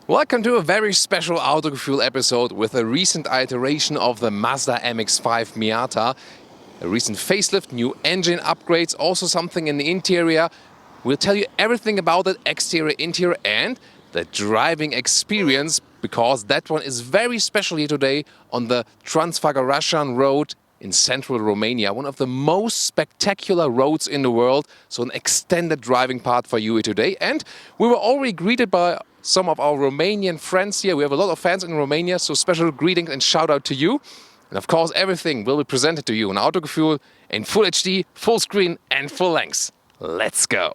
Welcome to a very special Autogefühl episode with a recent iteration of the Mazda MX-5 Miata. A recent facelift, new engine upgrades, also something in the interior. We'll tell you everything about it, exterior, interior, and the driving experience, because that one is very special here today on the Transfagarasan road in central Romania, one of the most spectacular roads in the world. So an extended driving part for you here today. And we were already greeted by some of our Romanian friends here. We have a lot of fans in Romania, so special greetings and shout out to you. And of course, everything will be presented to you on Autogefühl in full HD, full screen and full length. Let's go!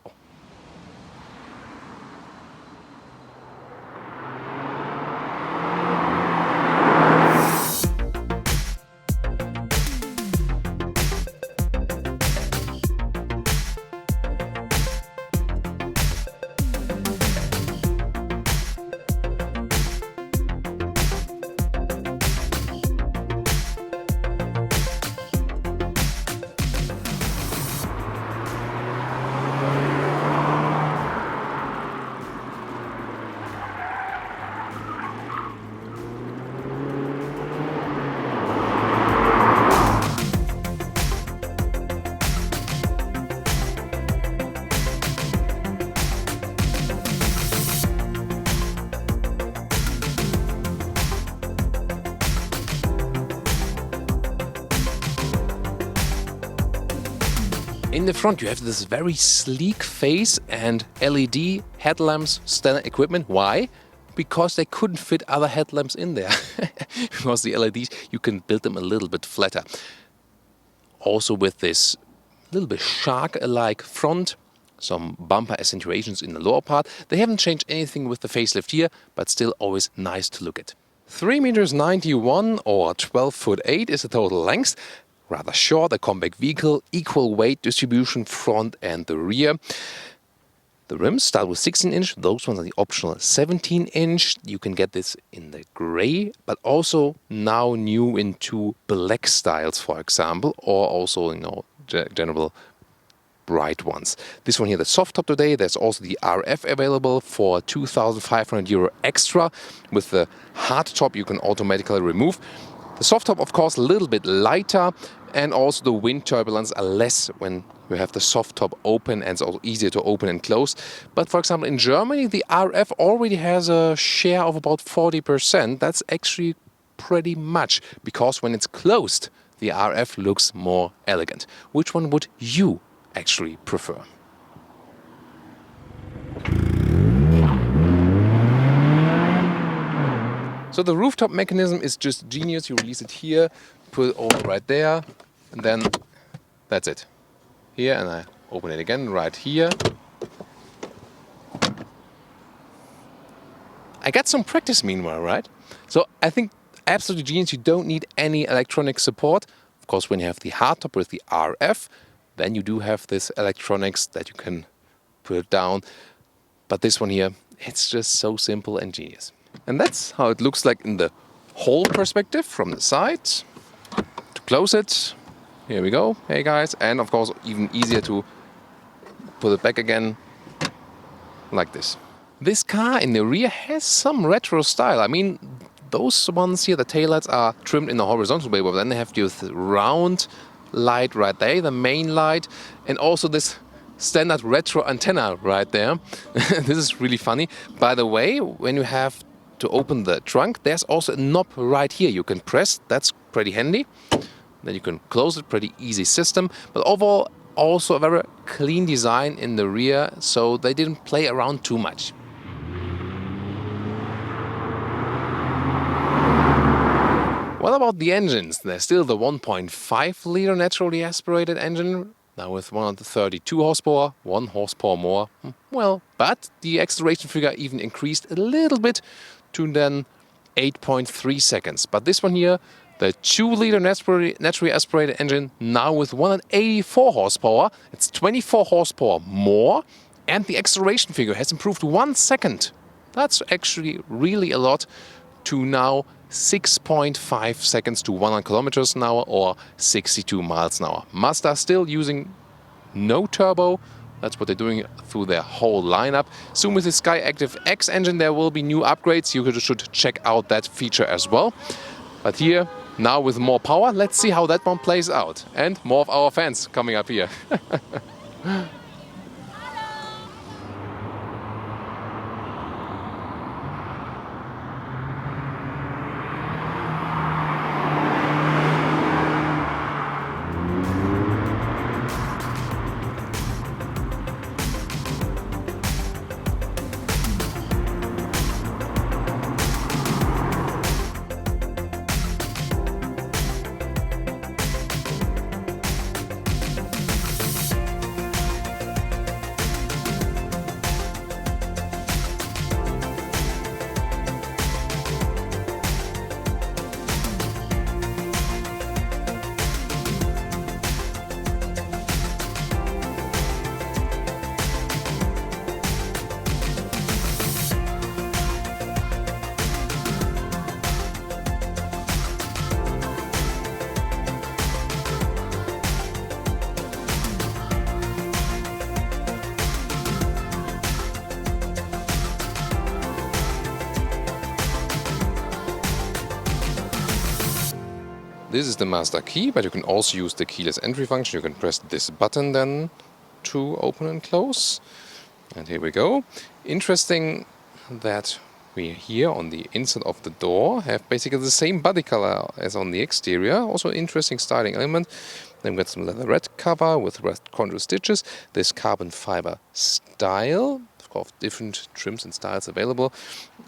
In the front you have this very sleek face and LED headlamps, standard equipment. Why? Because they couldn't fit other headlamps in there. Because the LEDs, you can build them a little bit flatter. Also with this little bit shark-alike front, some bumper accentuations in the lower part. They haven't changed anything with the facelift here, but still always nice to look at. 3.91 meters or 12'8" is the total length. Rather short, a compact vehicle, equal weight distribution front and the rear. The rims start with 16-inch, those ones are the optional 17-inch. You can get this in the gray, but also now new into black styles, for example, or also, general bright ones. This one here, the soft top today. There's also the RF available for €2,500 extra. With the hard top, you can automatically remove. The soft top, of course, a little bit lighter, and also the wind turbulence are less when you have the soft top open, and it's also easier to open and close. But for example, in Germany, the RF already has a share of about 40%. That's actually pretty much, because when it's closed, the RF looks more elegant. Which one would you actually prefer? So the rooftop mechanism is just genius. You release it here, put it over right there, and then that's it. Here, and I open it again right here. I got some practice meanwhile, right? So I think absolutely genius. You don't need any electronic support. Of course, when you have the hardtop with the RF, then you do have this electronics that you can put it down. But this one here, it's just so simple and genius. And that's how it looks like in the whole perspective from the side. To close it, here we go. Hey guys, and of course even easier to put it back again like this. This car in the rear has some retro style. I mean, those ones here, the taillights are trimmed in a horizontal way, but then they have this round light right there, the main light, and also this standard retro antenna right there. This is really funny. By the way, when you have to open the trunk, there's also a knob right here you can press. That's pretty handy. Then you can close it, pretty easy system. But overall, also a very clean design in the rear, so they didn't play around too much. What about the engines? There's still the 1.5-liter naturally aspirated engine, now with 132 horsepower, 1 horsepower more. Well, but the acceleration figure even increased a little bit to then 8.3 seconds. But this one here, the 2-liter naturally aspirated engine, now with 184 horsepower. It's 24 horsepower more, and the acceleration figure has improved 1 second. That's actually really a lot, to now 6.5 seconds to 100 kilometers an hour or 62 miles an hour. Mazda still using no turbo, That's what they're doing through their whole lineup. Soon with the Sky Active X engine there will be new upgrades. You should check out that feature as well. But here, now with more power, let's see how that one plays out. And more of our fans coming up here. This is the master key, but you can also use the keyless entry function. You can press this button then to open and close. And here we go. Interesting that we here on the inside of the door have basically the same body color as on the exterior. Also interesting styling element. Then we've got some leatherette cover with red contour stitches. This carbon fiber style. Of course, different trims and styles available.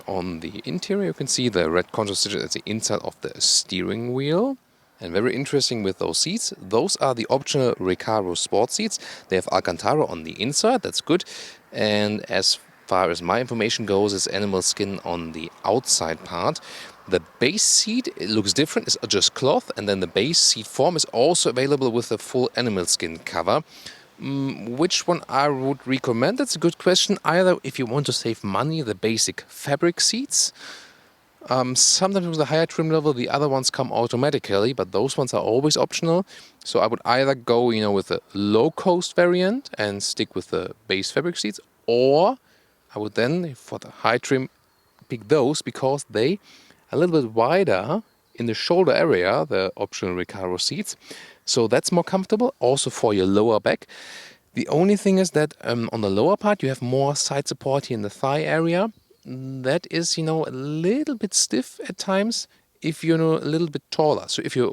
On the interior you can see the red contour stitches at the inside of the steering wheel. And very interesting with those seats, those are the optional Recaro sport seats. They have Alcantara on the inside, that's good. And as far as my information goes, it's animal skin on the outside part. The base seat, it looks different, it's just cloth. And then the base seat form is also available with a full animal skin cover. Which one I would recommend? That's a good question. Either if you want to save money, the basic fabric seats. Sometimes with a higher trim level, the other ones come automatically, but those ones are always optional. So I would either go, with the low-cost variant and stick with the base fabric seats, or I would then, for the high trim, pick those because they are a little bit wider in the shoulder area, the optional Recaro seats. So that's more comfortable, also for your lower back. The only thing is that on the lower part, you have more side support here in the thigh area. That is, a little bit stiff at times if you're a little bit taller. So if you're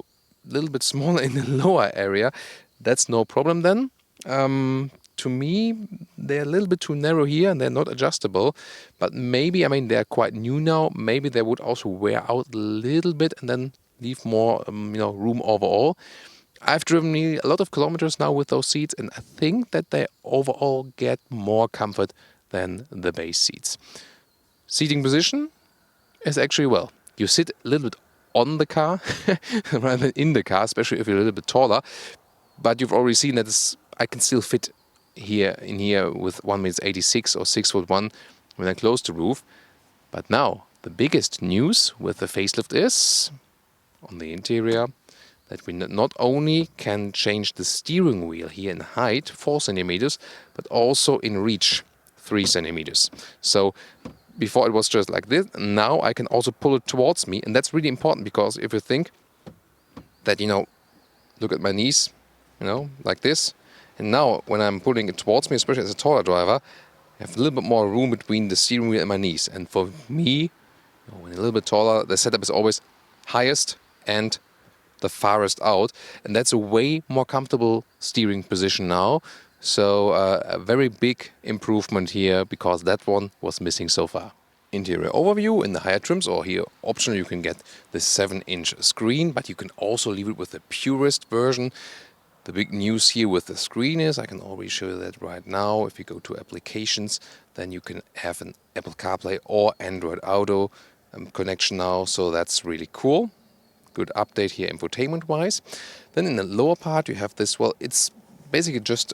a little bit smaller in the lower area, that's no problem then. To me, they're a little bit too narrow here and they're not adjustable. But maybe, they're quite new now. Maybe they would also wear out a little bit and then leave more, room overall. I've driven a lot of kilometers now with those seats, and I think that they overall get more comfort than the base seats. Seating position is actually, well, you sit a little bit on the car rather than in the car, especially if you're a little bit taller. But you've already seen that I can still fit here with 1m86 or 6'1" when I close the roof. But now the biggest news with the facelift is on the interior that we not only can change the steering wheel here in height 4 centimeters, but also in reach 3 centimeters. So before it was just like this, now I can also pull it towards me, and that's really important because if you think that, look at my knees, like this, and now when I'm pulling it towards me, especially as a taller driver, I have a little bit more room between the steering wheel and my knees. And for me, when a little bit taller, the setup is always highest and the farthest out, and that's a way more comfortable steering position now. So a very big improvement here because that one was missing so far. Interior overview in the higher trims, or here optional you can get the 7-inch screen, but you can also leave it with the purest version. The big news here with the screen is, I can already show you that right now, if you go to applications, then you can have an Apple CarPlay or Android Auto connection now, so that's really cool. Good update here infotainment wise. Then in the lower part you have this, well, it's basically just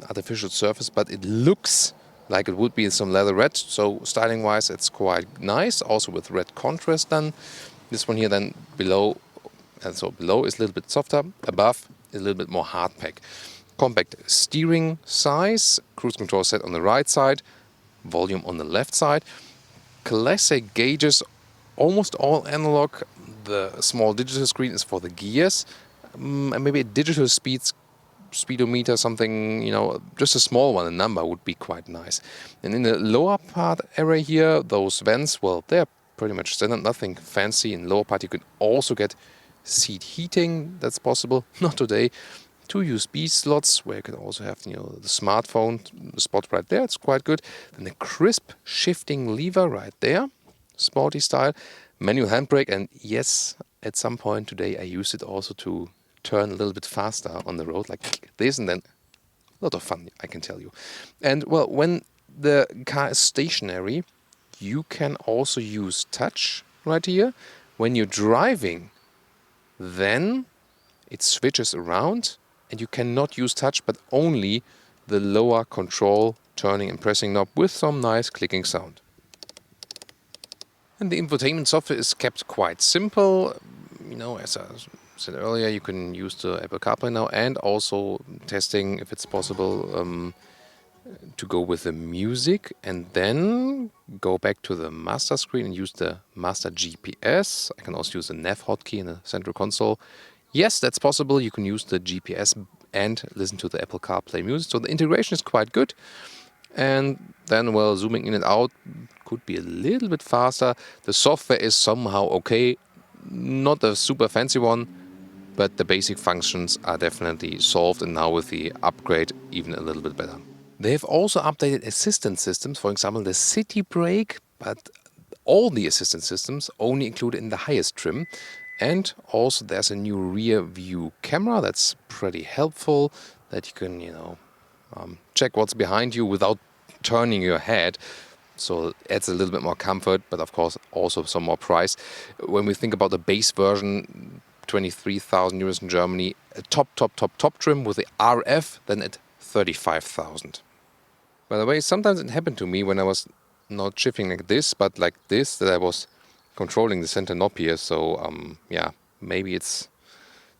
artificial surface, but it looks like it would be some leatherette, so styling wise it's quite nice, also with red contrast. Then this one here then below, and so below is a little bit softer, above is a little bit more hard pack. Compact steering size, cruise control set on the right side, volume on the left side. Classic gauges, almost all analog. The small digital screen is for the gears, and maybe a digital speedometer, something, just a small one, a number would be quite nice. And in the lower part area here, those vents, well, they're pretty much standard, nothing fancy. In the lower part you can also get seat heating, that's possible, not today. 2 USB slots where you can also have the smartphone spot right there, it's quite good. Then a crisp shifting lever right there, sporty style. Manual handbrake, and yes, at some point today I used it also to turn a little bit faster on the road like this, and then a lot of fun, I can tell you. And well, when the car is stationary, you can also use touch right here. When you're driving, then it switches around and you cannot use touch, but only the lower control turning and pressing knob with some nice clicking sound. And the infotainment software is kept quite simple. As I said earlier, you can use the Apple CarPlay now, and also testing if it's possible to go with the music and then go back to the master screen and use the master GPS. I can also use the nav hotkey in the central console. Yes, that's possible. You can use the GPS and listen to the Apple CarPlay music. So the integration is quite good. And then, well, zooming in and out could be a little bit faster. The software is somehow okay. Not a super fancy one, but the basic functions are definitely solved, and now with the upgrade even a little bit better. They have also updated assistance systems, for example the city brake, but all the assistance systems only included in the highest trim. And also there's a new rear view camera that's pretty helpful, that you can check what's behind you without turning your head. So it adds a little bit more comfort, but of course also some more price. When we think about the base version, 23,000 euros in Germany, a top trim with the RF, then at 35,000. By the way, sometimes it happened to me when I was not shifting like this, but like this, that I was controlling the center knob here. So maybe it's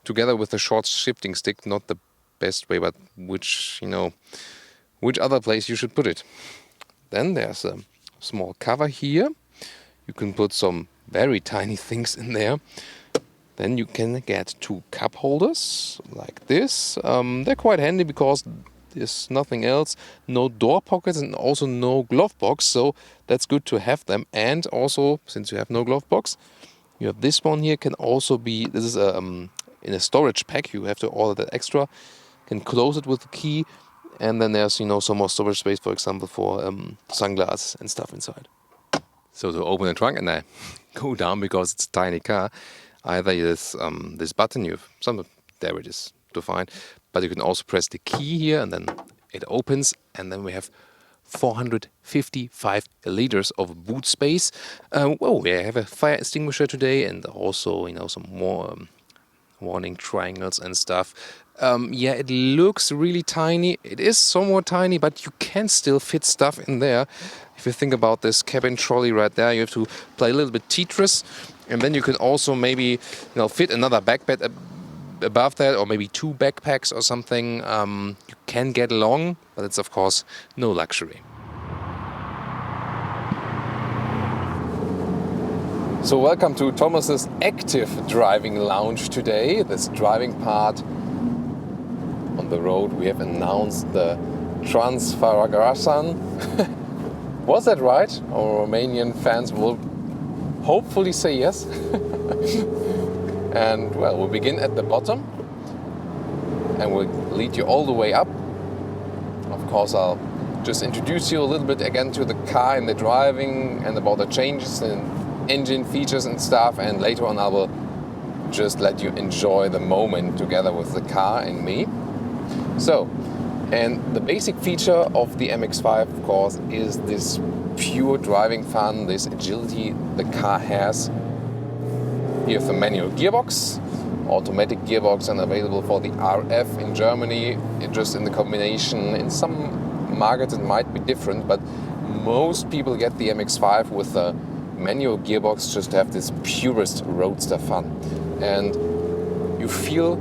together with the short shifting stick not the best way, but which other place you should put it. Then there's a small cover here. You can put some very tiny things in there. Then you can get 2 cup holders like this. They're quite handy because there's nothing else. No door pockets and also no glove box. So that's good to have them. And also, since you have no glove box, you have this one here. Can also be, this is in a storage pack. You have to order that extra. You can close it with the key. And then there's, some more storage space, for example, for sunglasses and stuff inside. So to open the trunk, and I go down because it's a tiny car, either this button, there it is to find, but you can also press the key here and then it opens, and then we have 455 liters of boot space. We have a fire extinguisher today, and also, some more warning triangles and stuff. It looks really tiny. It is somewhat tiny, but you can still fit stuff in there. If you think about this cabin trolley right there, you have to play a little bit Tetris, and then you can also maybe fit another backpack above that, or maybe 2 backpacks or something. You can get along, but it's of course no luxury. So welcome to Thomas's active driving lounge today. This driving part on the road, we have announced the Transfagarasan. Was that right? Our Romanian fans will hopefully say yes. And well, we'll begin at the bottom and we'll lead you all the way up. Of course, I'll just introduce you a little bit again to the car and the driving and about the changes in engine features and stuff, and later on I will just let you enjoy the moment together with the car and me. So, and the basic feature of the MX-5, of course, is this pure driving fun, this agility the car has. You have the manual gearbox, automatic gearbox, and available for the RF in Germany, just in the combination. In some markets it might be different, but most people get the MX-5 with the manual gearbox just to have this purest roadster fun. And you feel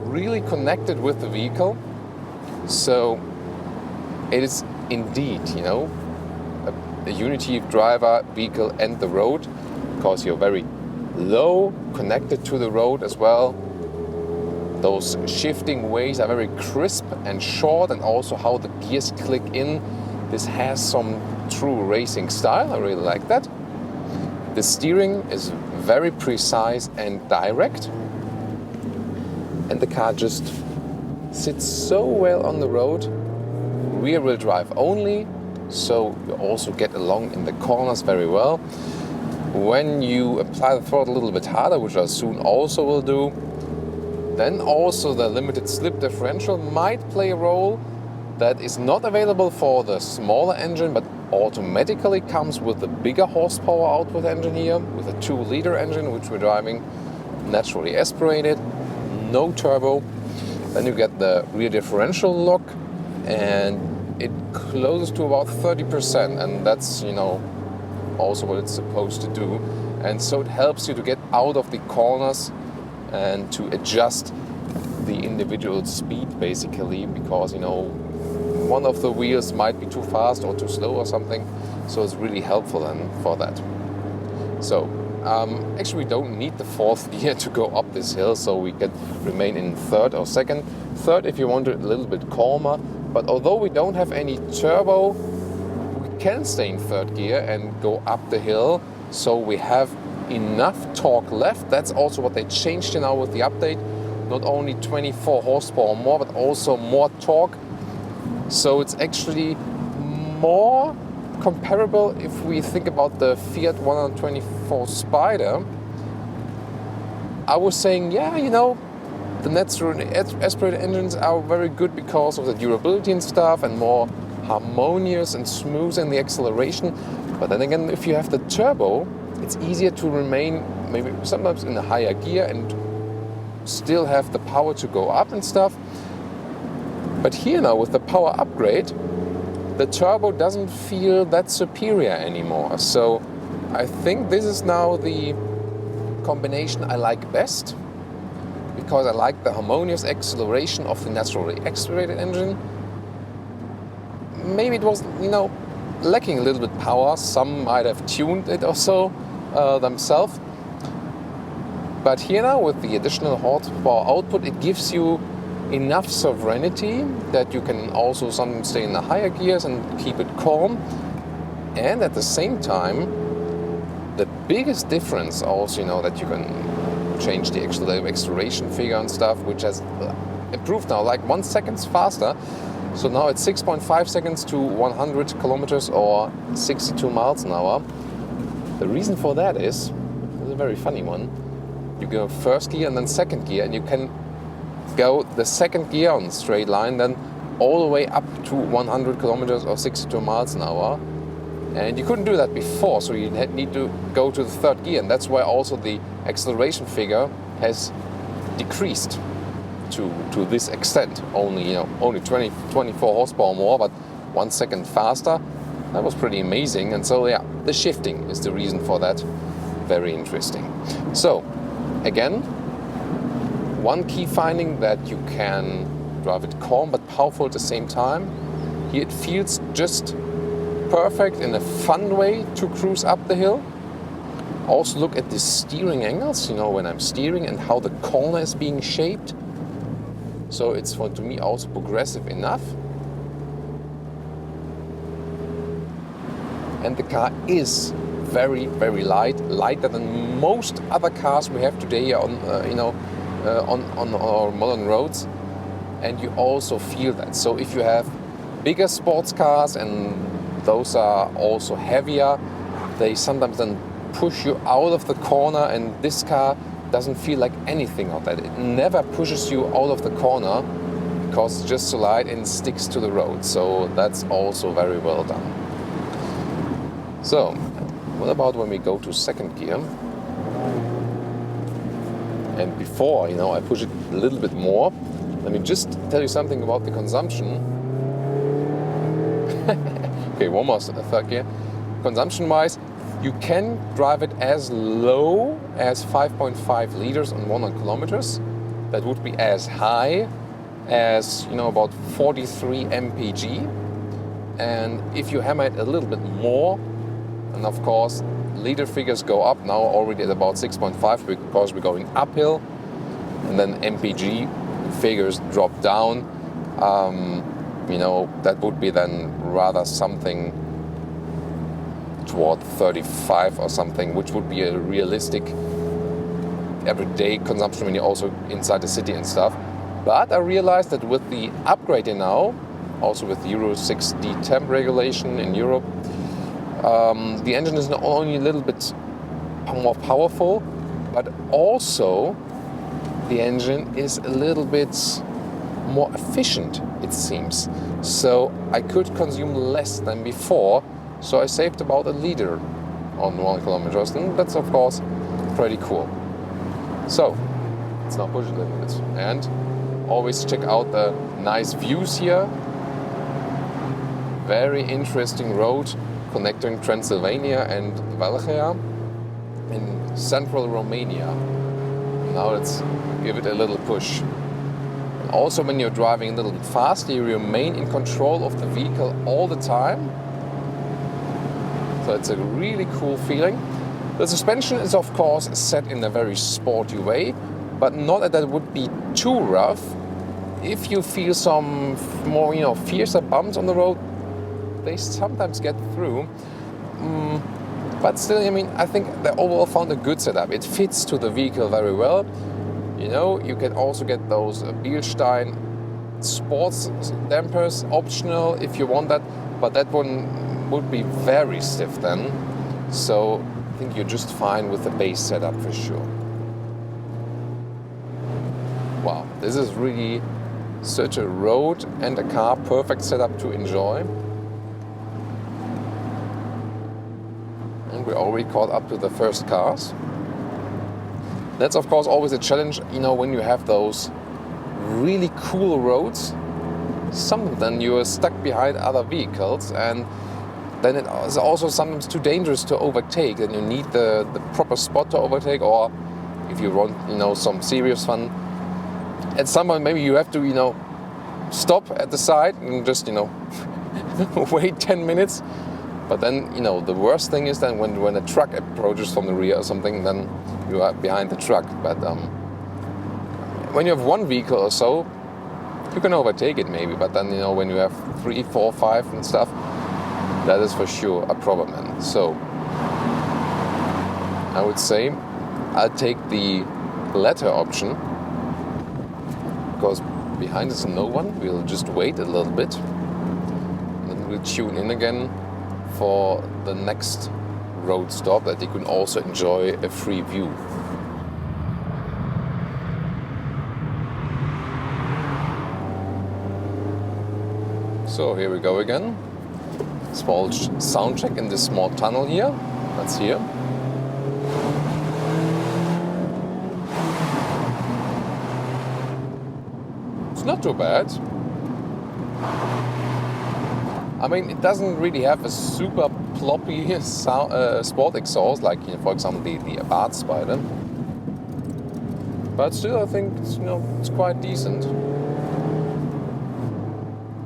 really connected with the vehicle. So it is indeed, a unity of driver, vehicle and the road, because you're very low, connected to the road as well. Those shifting ways are very crisp and short, and also how the gears click in. This has some true racing style. I really like that. The steering is very precise and direct. And the car just sits so well on the road. Rear-wheel drive only, so you also get along in the corners very well. When you apply the throttle a little bit harder, which I soon also will do, then also the limited slip differential might play a role. That is not available for the smaller engine, but automatically comes with the bigger horsepower output engine here, with a 2-liter engine, which we're driving naturally aspirated, no turbo. Then you get the rear differential lock, and it closes to about 30%, and that's, also what it's supposed to do. And so it helps you to get out of the corners and to adjust the individual speed, basically, because, one of the wheels might be too fast or too slow or something. So it's really helpful then for that. So actually we don't need the 4th gear to go up this hill, so we can remain in 3rd or 2nd. 3rd if you want it a little bit calmer, but although we don't have any turbo, we can stay in 3rd gear and go up the hill, so we have enough torque left. That's also what they changed now with the update. Not only 24 horsepower more, but also more torque. So it's actually more comparable if we think about the Fiat 124 Spider. I was saying, the natural aspirated engines are very good because of the durability and stuff, and more harmonious and smooth in the acceleration. But then again, if you have the turbo, it's easier to remain maybe sometimes in a higher gear and still have the power to go up and stuff. But here now with the power upgrade, the turbo doesn't feel that superior anymore. So I think this is now the combination I like best, because I like the harmonious acceleration of the naturally aspirated engine. Maybe it was, lacking a little bit power. Some might have tuned it or so themselves. But here now with the additional horsepower output, it gives you enough sovereignty that you can also sometimes stay in the higher gears and keep it calm. And at the same time, the biggest difference also, that you can change the acceleration figure and stuff, which has improved now, like 1 second faster. So now it's 6.5 seconds to 100 kilometers or 62 miles an hour. The reason for that is a very funny one. You go 1st gear and then 2nd gear, and you can go the 2nd gear on straight line, then all the way up to 100 kilometers or 62 miles an hour. And you couldn't do that before, so you need to go to the 3rd gear, and that's why also the acceleration figure has decreased to this extent. Only 24 horsepower more, but 1 second faster. That was pretty amazing. And so the shifting is the reason for that. Very interesting. So again, one key finding that you can drive it calm but powerful at the same time. Here it feels just perfect in a fun way to cruise up the hill. Also look at the steering angles, when I'm steering, and how the corner is being shaped. So it's, to me, also progressive enough. And the car is very, very light, lighter than most other cars we have today on our modern roads. And you also feel that. So if you have bigger sports cars, and those are also heavier, they sometimes then push you out of the corner, and this car doesn't feel like anything of that. It never pushes you out of the corner because it's just so light and sticks to the road. So that's also very well done. So what about when we go to 2nd gear? And before, I push it a little bit more, let me just tell you something about the consumption. Okay, one more 3rd gear. Consumption-wise, you can drive it as low as 5.5 liters on 100 kilometers. That would be as high as, you know, about 43 mpg. And if you hammer it a little bit more, and of course liter figures go up now already at about 6.5 because we're going uphill, and then mpg figures drop down, you know, that would be then rather something toward 35 or something, which would be a realistic everyday consumption when you're also inside the city and stuff. But I realized that with the upgrade now, also with Euro 6D temp regulation in Europe, the engine is not only a little bit more powerful, but also the engine is a little bit more efficient, it seems. So I could consume less than before, so I saved about a liter on 1 kilometer, and that's of course pretty cool. So let's now push it a little bit, and always check out the nice views here. Very interesting road connecting Transylvania and Valchea in central Romania. Now let's give it a little push. And also when you're driving a little bit faster, you remain in control of the vehicle all the time. So it's a really cool feeling. The suspension is of course set in a very sporty way, but not that it would be too rough. If you feel some more, you know, fiercer bumps on the road, they sometimes get through. But still, I mean, I think they overall found a good setup. It fits to the vehicle very well. You know, you can also get those Bilstein sports dampers optional if you want that, but that one would be very stiff then. So I think you're just fine with the base setup for sure. Wow, this is really such a road and a car perfect setup to enjoy. And we're already caught up to the first cars. That's of course always a challenge, you know, when you have those really cool roads. Then you are stuck behind other vehicles, and then it is also sometimes too dangerous to overtake, and you need the proper spot to overtake, or if you want, you know, some serious fun, at some point maybe you have to, you know, stop at the side and just, you know, wait 10 minutes. But then, you know, the worst thing is then when a truck approaches from the rear or something, then you are behind the truck. But when you have one vehicle or so, you can overtake it maybe. But then, you know, when you have 3, 4, 5 and stuff, that is for sure a problem. And so I would say I'll take the latter option, because behind is no one. We'll just wait a little bit, and then we'll tune in again for the next road stop, that you can also enjoy a free view. So here we go again. Small sound check in this small tunnel here. That's here. It's not too bad. I mean, it doesn't really have a super ploppy sound, sport exhaust like, you know, for example, the Abarth Spider. But still, I think it's, you know, it's quite decent.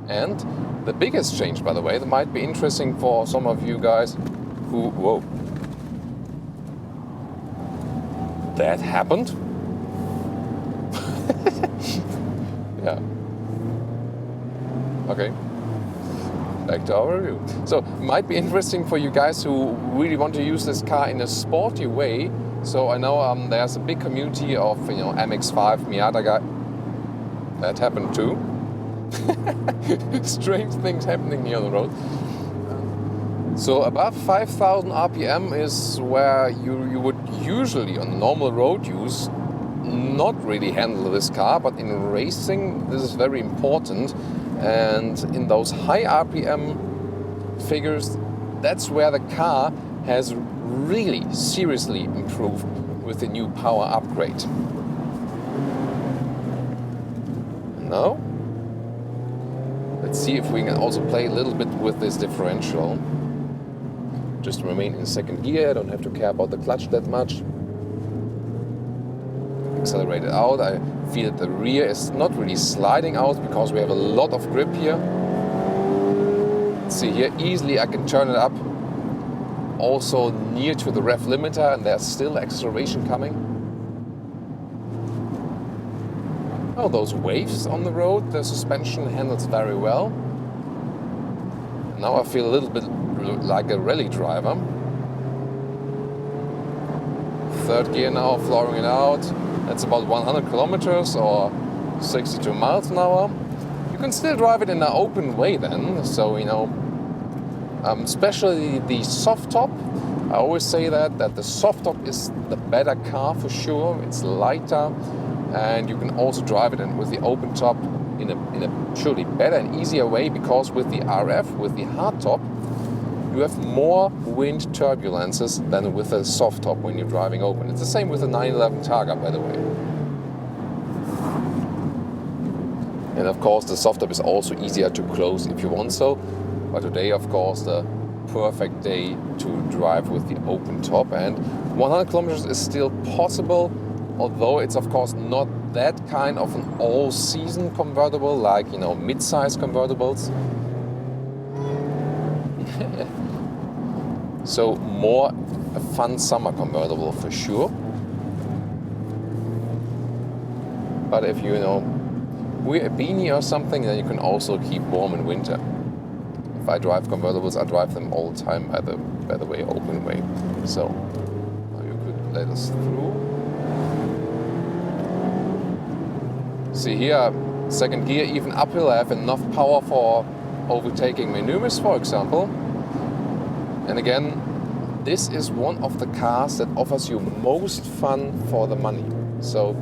And the biggest change, by the way, that might be interesting for some of you guys who... Whoa. That happened? Yeah. Okay. Back to our review. So, it might be interesting for you guys who really want to use this car in a sporty way. So I know there's a big community of, you know, MX-5 Miata guy. That happened too. Strange things happening here on the road. So above 5,000 RPM is where you would usually on normal road use not really handle this car, but in racing this is very important. And in those high RPM figures, that's where the car has really seriously improved with the new power upgrade. Now, let's see if we can also play a little bit with this differential. Just remain in second gear, I don't have to care about the clutch that much. accelerate it out. I feel that the rear is not really sliding out because we have a lot of grip here. See here, easily I can turn it up also near to the rev limiter, and there's still acceleration coming. Oh, those waves on the road, the suspension handles very well. Now I feel a little bit like a rally driver. Third gear now, flooring it out. That's about 100 kilometers or 62 miles an hour. You can still drive it in an open way then. So, you know, especially the soft top. I always say that the soft top is the better car for sure. It's lighter, and you can also drive it in with the open top in a surely better and easier way, because with the RF, with the hard top, you have more wind turbulences than with a soft top when you're driving open. It's the same with the 911 Targa, by the way. And of course the soft top is also easier to close if you want so. But today, of course, the perfect day to drive with the open top, and 100 kilometers is still possible, although it's of course not that kind of an all-season convertible like, you know, mid-size convertibles. So more a fun summer convertible for sure. But if you know, wear a beanie or something, then you can also keep warm in winter. If I drive convertibles, I drive them all the time by the way, open way. So now you could let us through. See here, second gear, even uphill, I have enough power for overtaking maneuvers, for example. And again, this is one of the cars that offers you most fun for the money. So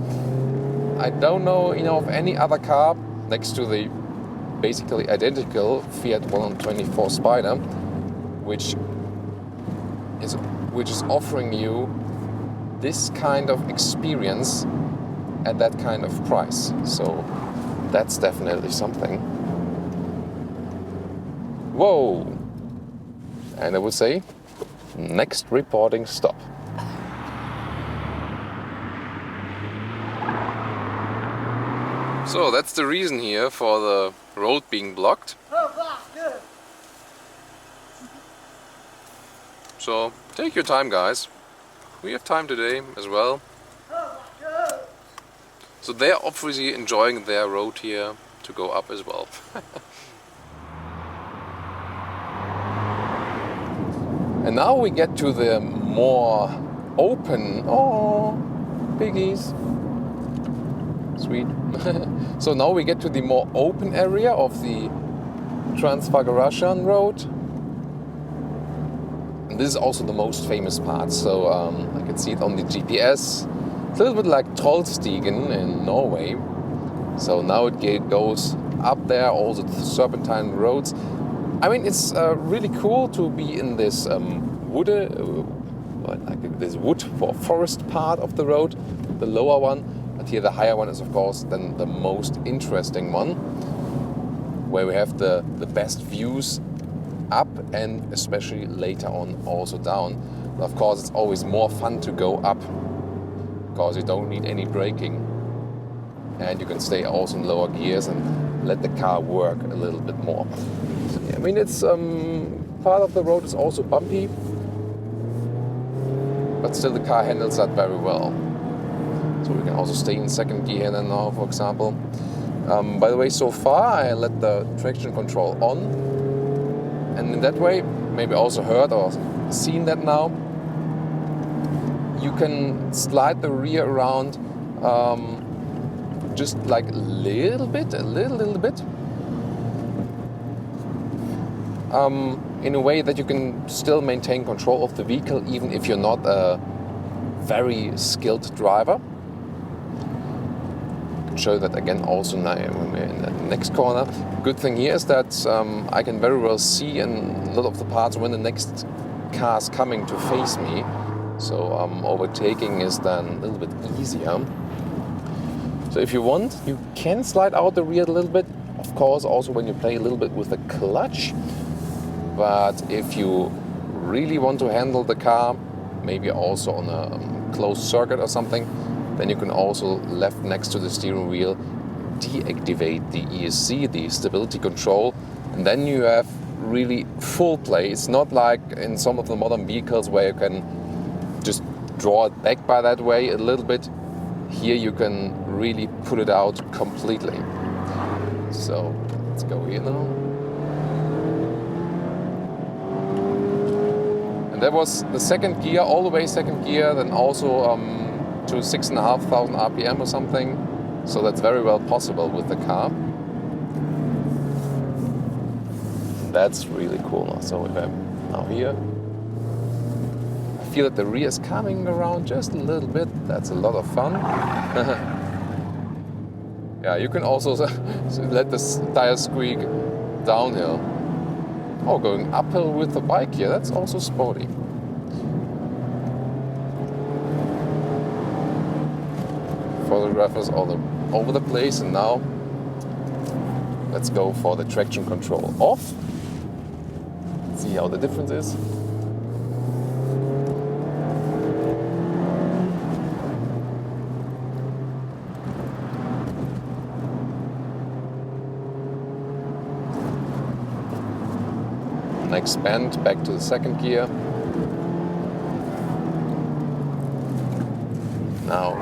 I don't know, you know, of any other car next to the basically identical Fiat 124 Spider, which is offering you this kind of experience at that kind of price. So that's definitely something. Whoa! And I would say, next reporting stop. So that's the reason here for the road being blocked. So take your time, guys. We have time today as well. So they're obviously enjoying their road here to go up as well. And now we get to the more open, piggies, sweet. So now we get to the more open area of the Transfagarasan road. And this is also the most famous part, so I can see it on the GPS. It's a little bit like Trollstigen in Norway. So now it goes up there, all the serpentine roads. I mean, it's really cool to be in this this wood for forest part of the road, the lower one. But here the higher one is, of course, then the most interesting one, where we have the best views up and especially later on also down. But of course, it's always more fun to go up because you don't need any braking, and you can stay also in lower gears and let the car work a little bit more. So, I mean, it's part of the road is also bumpy, but still the car handles that very well. So we can also stay in second gear then now, for example. By the way, so far I let the traction control on, and in that way, maybe also heard or seen that now, you can slide the rear around just like a little bit, in a way that you can still maintain control of the vehicle even if you're not a very skilled driver. I can show that again also now when we're in the next corner. Good thing here is that I can very well see in a lot of the parts when the next car is coming to face me. So overtaking is then a little bit easier. So if you want, you can slide out the rear a little bit. Of course, also when you play a little bit with the clutch. But if you really want to handle the car, maybe also on a closed circuit or something, then you can also, left next to the steering wheel, deactivate the ESC, the stability control, and then you have really full play. It's not like in some of the modern vehicles where you can just draw it back by that way a little bit. Here you can really put it out completely. So let's go here now. And that was the second gear, all the way second gear, then also to 6,500 RPM or something. So that's very well possible with the car. That's really cool. So if I'm now here, I feel that the rear is coming around just a little bit. That's a lot of fun. Yeah, you can also let the tires squeak downhill. Oh, going uphill with the bike here, that's also sporty. Photographers all over the place, and now let's go for the traction control off. See how the difference is. Next bend, back to the second gear. Now,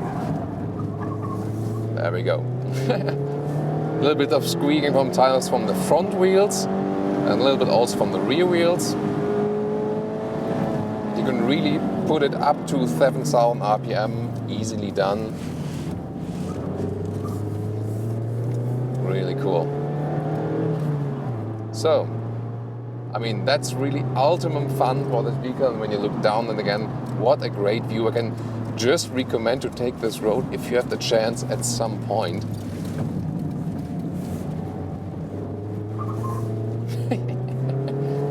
there we go. A little bit of squeaking from tires from the front wheels and a little bit also from the rear wheels. You can really put it up to 7,000 RPM, easily done. Really cool. So, I mean, that's really ultimate fun for this vehicle. And when you look down, and again, what a great view. I can just recommend to take this road if you have the chance at some point.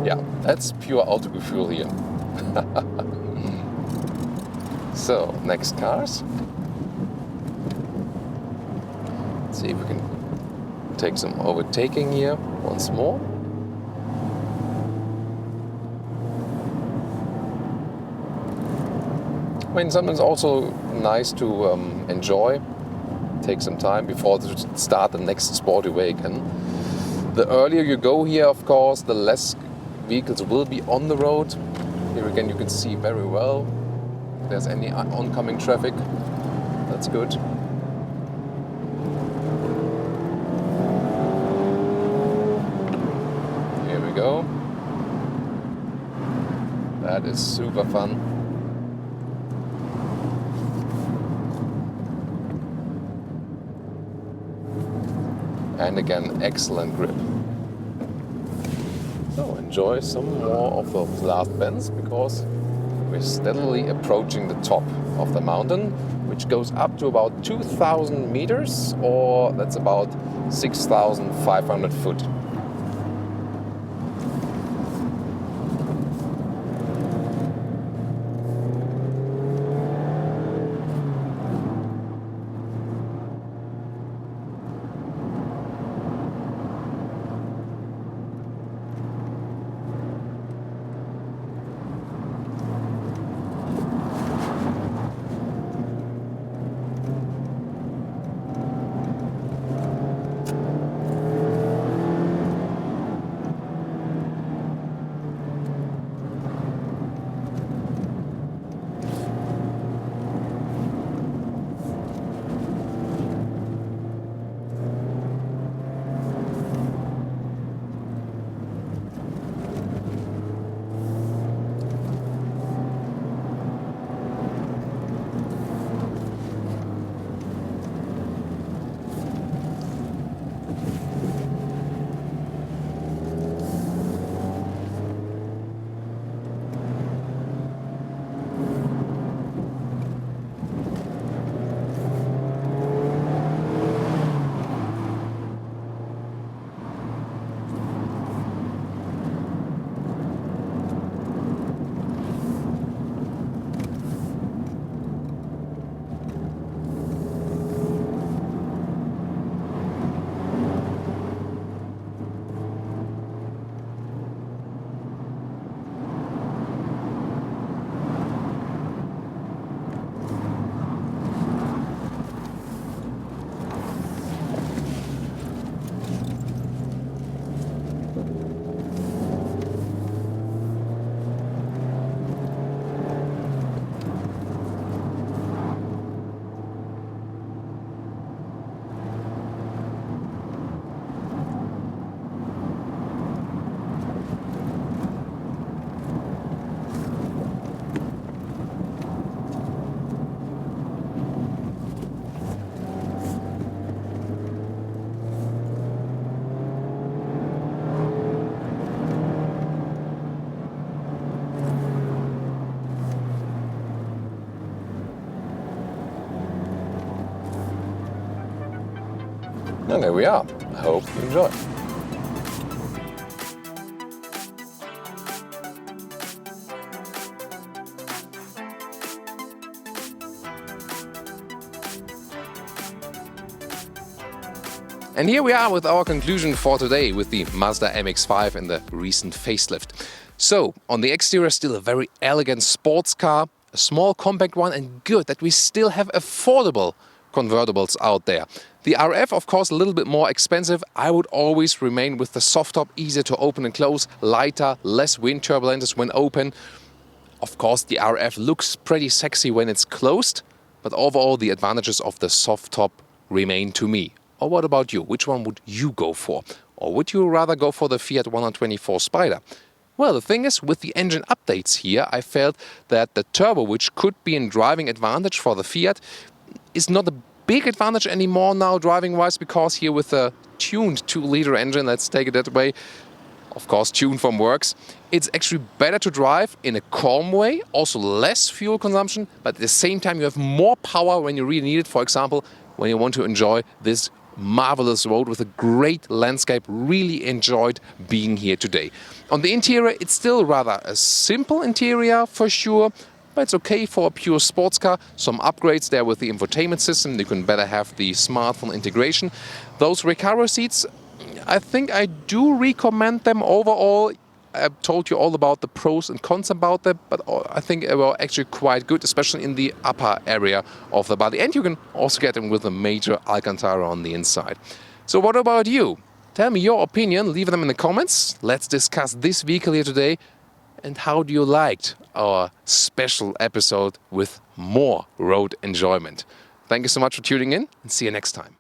Yeah, that's pure Autogefühl here. So, next cars. Let's see if we can take some overtaking here once more. I mean, sometimes also nice to enjoy, take some time before to start the next sporty way again. The earlier you go here, of course, the less vehicles will be on the road. Here again you can see very well if there's any oncoming traffic. That's good. Here we go. That is super fun. And again, excellent grip. So enjoy some more of those last bends, because we're steadily approaching the top of the mountain, which goes up to about 2,000 meters, or that's about 6,500 foot. And there we are. I hope you enjoy. And here we are with our conclusion for today with the Mazda MX-5 and the recent facelift. So, on the exterior, still a very elegant sports car, a small compact one, and good that we still have affordable convertibles out there. The RF, of course, a little bit more expensive. I would always remain with the soft top, easier to open and close, lighter, less wind turbulences when open. Of course, the RF looks pretty sexy when it's closed, but overall the advantages of the soft top remain to me. Or what about you? Which one would you go for? Or would you rather go for the Fiat 124 Spider? Well, the thing is, with the engine updates here, I felt that the turbo, which could be a driving advantage for the Fiat, is not a big advantage anymore now driving-wise, because here with the tuned 2-liter engine, let's take it that way, of course tuned from works, it's actually better to drive in a calm way, also less fuel consumption, but at the same time you have more power when you really need it. For example, when you want to enjoy this marvelous road with a great landscape. Really enjoyed being here today. On the interior, it's still rather a simple interior for sure, but it's okay for a pure sports car. Some upgrades there with the infotainment system. You can better have the smartphone integration. Those Recaro seats, I think I do recommend them overall. I've told you all about the pros and cons about them, but I think they were actually quite good, especially in the upper area of the body. And you can also get them with a major Alcantara on the inside. So what about you? Tell me your opinion, leave them in the comments. Let's discuss this vehicle here today. And how do you liked our special episode with more road enjoyment? Thank you so much for tuning in, and see you next time.